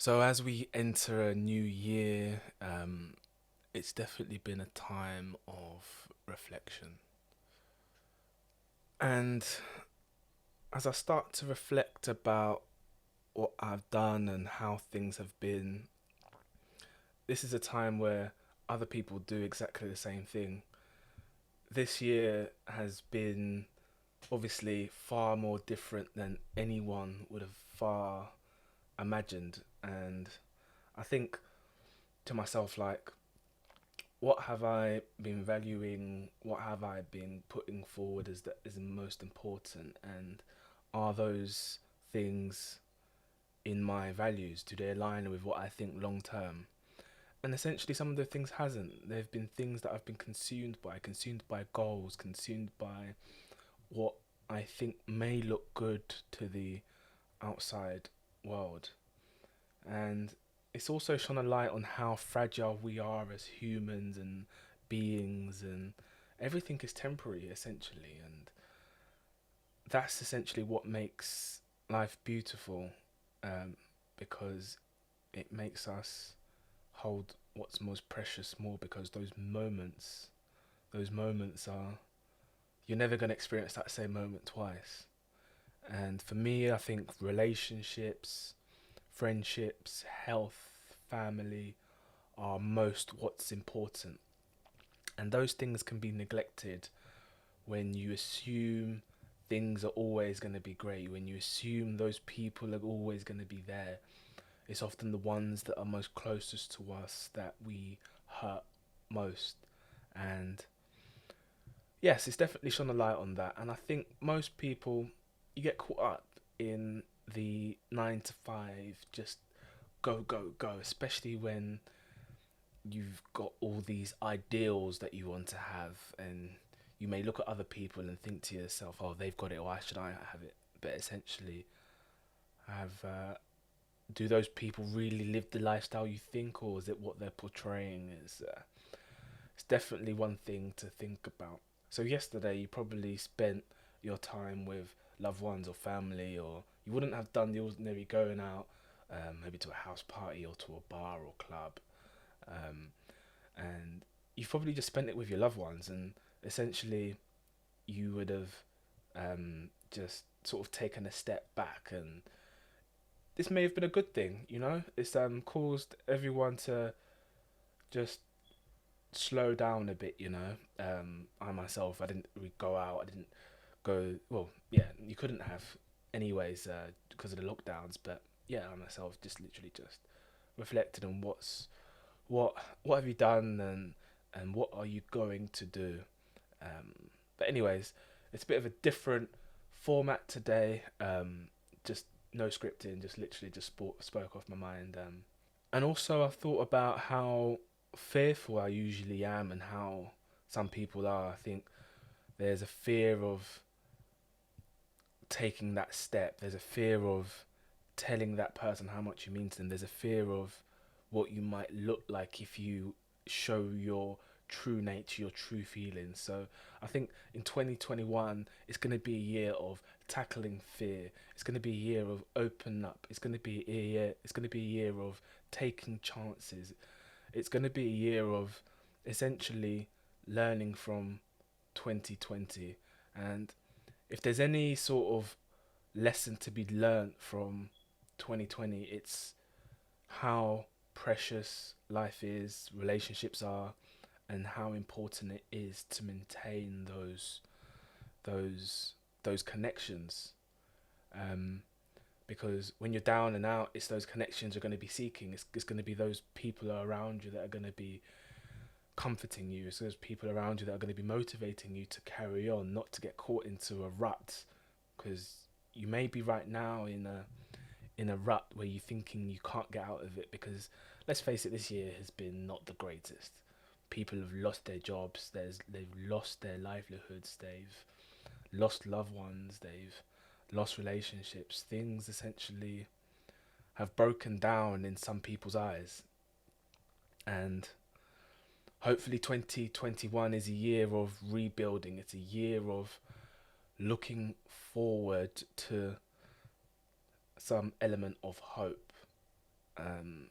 So as we enter a new year, it's definitely been a time of reflection. And as I start to reflect about what I've done and how things have been, this is a time where other people do exactly the same thing. This year has been obviously far more different than anyone would have far imagined. And I think to myself, like, what have I been valuing? What have I been putting forward as the most important? And are those things in my values? Do they align with what I think long term? And essentially, some of the things hasn't. There've been things that I've been consumed by goals, consumed by what I think may look good to the outside world. And it's also shone a light on how fragile we are as humans and beings, and everything is temporary essentially. And that's essentially what makes life beautiful, um, because it makes us hold what's most precious more, because those moments are, you're never going to experience that same moment twice. And for me, I think relationships, friendships, health, family are most what's important. And those things can be neglected when you assume things are always going to be great, when you assume those people are always going to be there. It's often the ones that are most closest to us that we hurt most. And yes, it's definitely shone a light on that. And I think most people, you get caught up in the 9 to 5, just go, go, go, especially when you've got all these ideals that you want to have, and you may look at other people and think to yourself, oh, they've got it, why should I have it? But essentially, have do those people really live the lifestyle you think, or is it what they're portraying? It's definitely one thing to think about. So yesterday you probably spent your time with loved ones or family, or you wouldn't have done the ordinary going out, maybe to a house party or to a bar or club, um, and you've probably just spent it with your loved ones, and essentially you would have just sort of taken a step back, and this may have been a good thing, you know. It's caused everyone to just slow down a bit, you know. I myself, I didn't really go out. I didn't go. Well, yeah, you couldn't have, anyways, because of the lockdowns. But yeah, I myself just literally just reflected on what what have you done, and what are you going to do. But anyways, it's a bit of a different format today. Just no scripting, just literally just spoke off my mind. And also I thought about how fearful I usually am and how some people are. I think there's a fear of taking that step. There's a fear of telling that person how much you mean to them. There's a fear of what you might look like if you show your true nature, your true feelings. So I think in 2021, it's going to be a year of tackling fear. It's going to be a year of open up. It's going to be a year. It's going to be a year of taking chances. It's going to be a year of essentially learning from 2020. And if there's any sort of lesson to be learnt from 2020, it's how precious life is, relationships are, and how important it is to maintain those those connections. Um, because when you're down and out, it's those connections you're going to be seeking. It's going to be those people around you that are going to be comforting you. It's those people around you that are going to be motivating you to carry on, not to get caught into a rut. Because you may be right now in a rut where you're thinking you can't get out of it. Because let's face it, this year has been not the greatest. People have lost their jobs. They've lost their livelihoods. They've lost loved ones. They've lost relationships. Things essentially have broken down in some people's eyes. And hopefully 2021 is a year of rebuilding. It's a year of looking forward to some element of hope. um,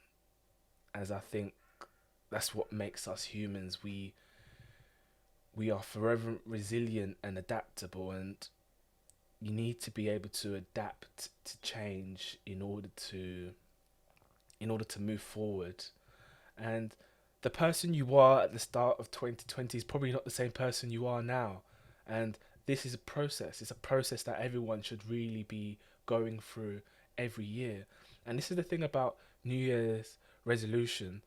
as I think that's what makes us humans. We are forever resilient and adaptable, and you need to be able to adapt to change in order to move forward. And the person you are at the start of 2020 is probably not the same person you are now. And this is a process. It's a process that everyone should really be going through every year. And this is the thing about New Year's resolution.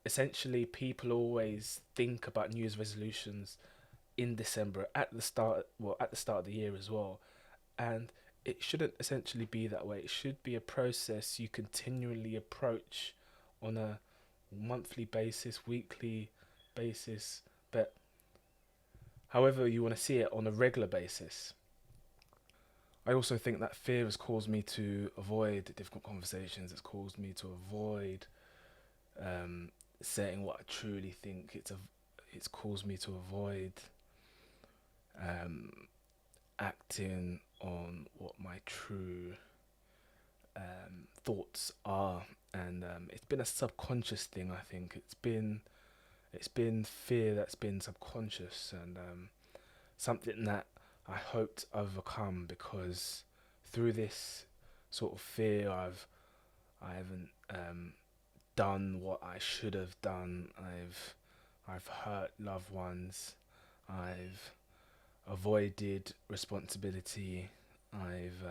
Essentially, people always think about New Year's resolutions in December at the start of the year as well. And it shouldn't essentially be that way. It should be a process you continually approach on a monthly basis, weekly basis, but however you want to see it, on a regular basis. I also think that fear has caused me to avoid difficult conversations. It's caused me to avoid saying what I truly think. It's caused me to avoid um, acting on what my true thoughts are, and it's been a subconscious thing. I think it's been fear that's been subconscious, and something that I hope to overcome, because through this sort of fear, I haven't done what I should have done. I've hurt loved ones. I've avoided responsibility. I've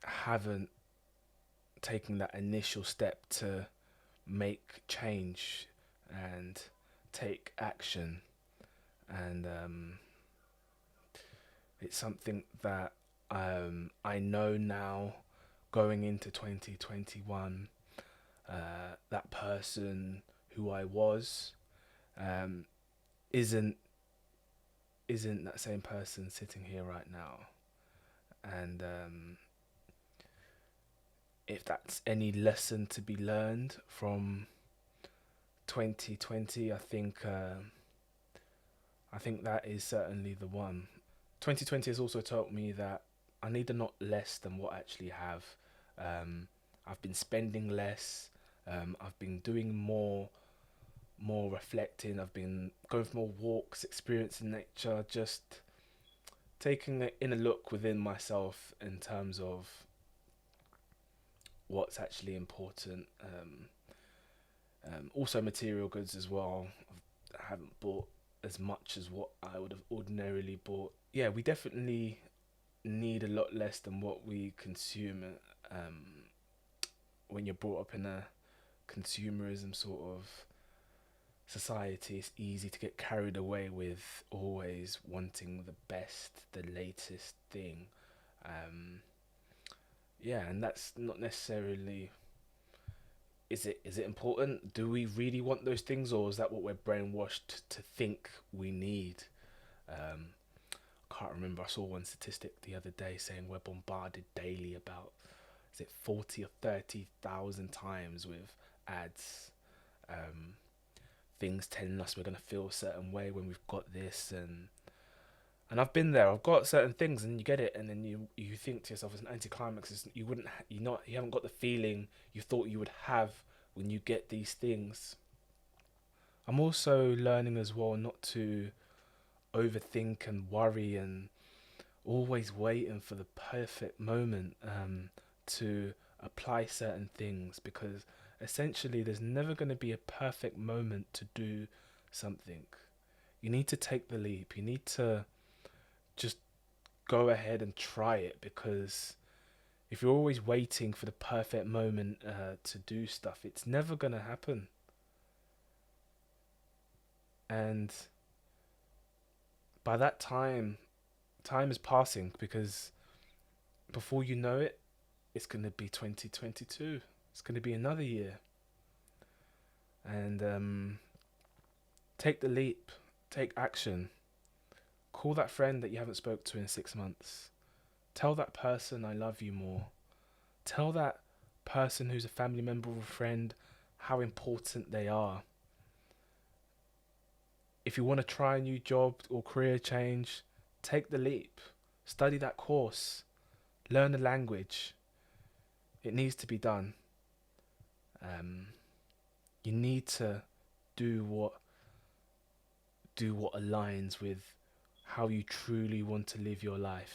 haven't taken that initial step to make change and take action, and it's something that I know now, going into 2021, that person who I was um, isn't isn't that same person sitting here right now. And if that's any lesson to be learned from 2020, I think that is certainly the one. 2020 has also taught me that I need a lot less than what I actually have. I've been spending less. I've been doing more reflecting. I've been going for more walks, experiencing nature, just taking an inner look within myself in terms of what's actually important. Also, material goods as well. I haven't bought as much as what I would have ordinarily bought. Yeah, we definitely need a lot less than what we consume. Um, when you're brought up in a consumerism sort of society, it's easy to get carried away with always wanting the best, the latest thing. Um, yeah, and that's not necessarily. Is it important? Do we really want those things, or is that what we're brainwashed to think we need? Um, I can't remember. I saw one statistic the other day saying we're bombarded daily about, is it 40 or 30,000 times with ads, um, things telling us we're gonna feel a certain way when we've got this, and I've been there. I've got certain things, and you get it, and then you think to yourself, as an anticlimax, you wouldn't, you haven't got the feeling you thought you would have when you get these things. I'm also learning as well not to overthink and worry and always waiting for the perfect moment to apply certain things, because essentially there's never going to be a perfect moment to do something. You need to take the leap. You need to just go ahead and try it, because if you're always waiting for the perfect moment to do stuff, it's never going to happen. And by that time is passing, because before you know it, it's going to be 2022. It's going to be another year. And take the leap, take action. Call that friend that you haven't spoke to in 6 months. Tell that person I love you more. Tell that person who's a family member or a friend how important they are. If you want to try a new job or career change, take the leap. Study that course. Learn the language. It needs to be done. Um, you need to do what aligns with how you truly want to live your life.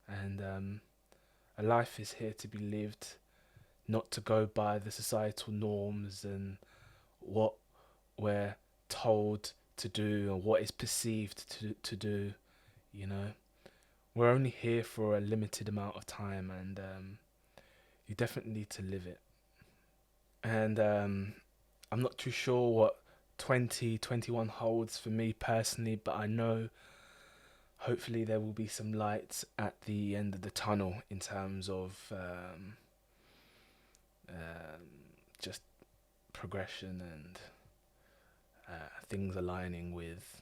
And a life is here to be lived, not to go by the societal norms and what we're told to do and what is perceived to do. You know, we're only here for a limited amount of time, and you definitely need to live it. And I'm not too sure what 2021 holds for me personally, but I know hopefully there will be some lights at the end of the tunnel in terms of just progression and things aligning with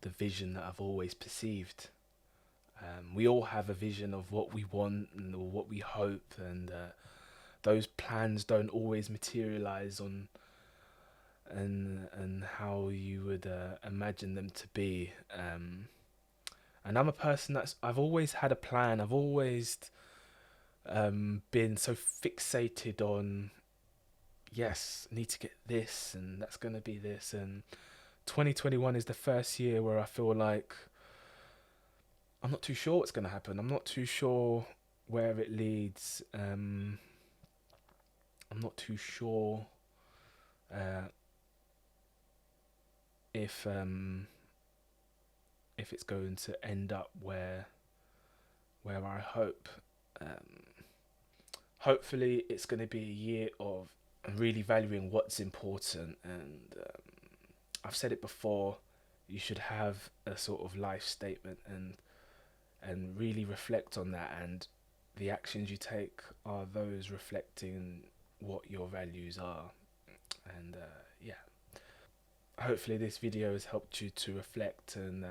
the vision that I've always perceived. We all have a vision of what we want and or what we hope, and those plans don't always materialize on and how you would imagine them to be. And I'm a person I've always had a plan. I've always been so fixated on, yes, I need to get this, and that's gonna be this. And 2021 is the first year where I feel like I'm not too sure what's gonna happen. I'm not too sure where it leads. I'm not too sure uh, if it's going to end up where I hope. Um, Hopefully, it's going to be a year of really valuing what's important. And I've said it before. You should have a sort of life statement and really reflect on that. And the actions you take are those reflecting what your values are. And yeah, hopefully this video has helped you to reflect and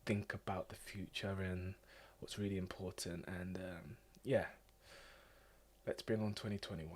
think about the future and what's really important. And yeah, let's bring on 2021.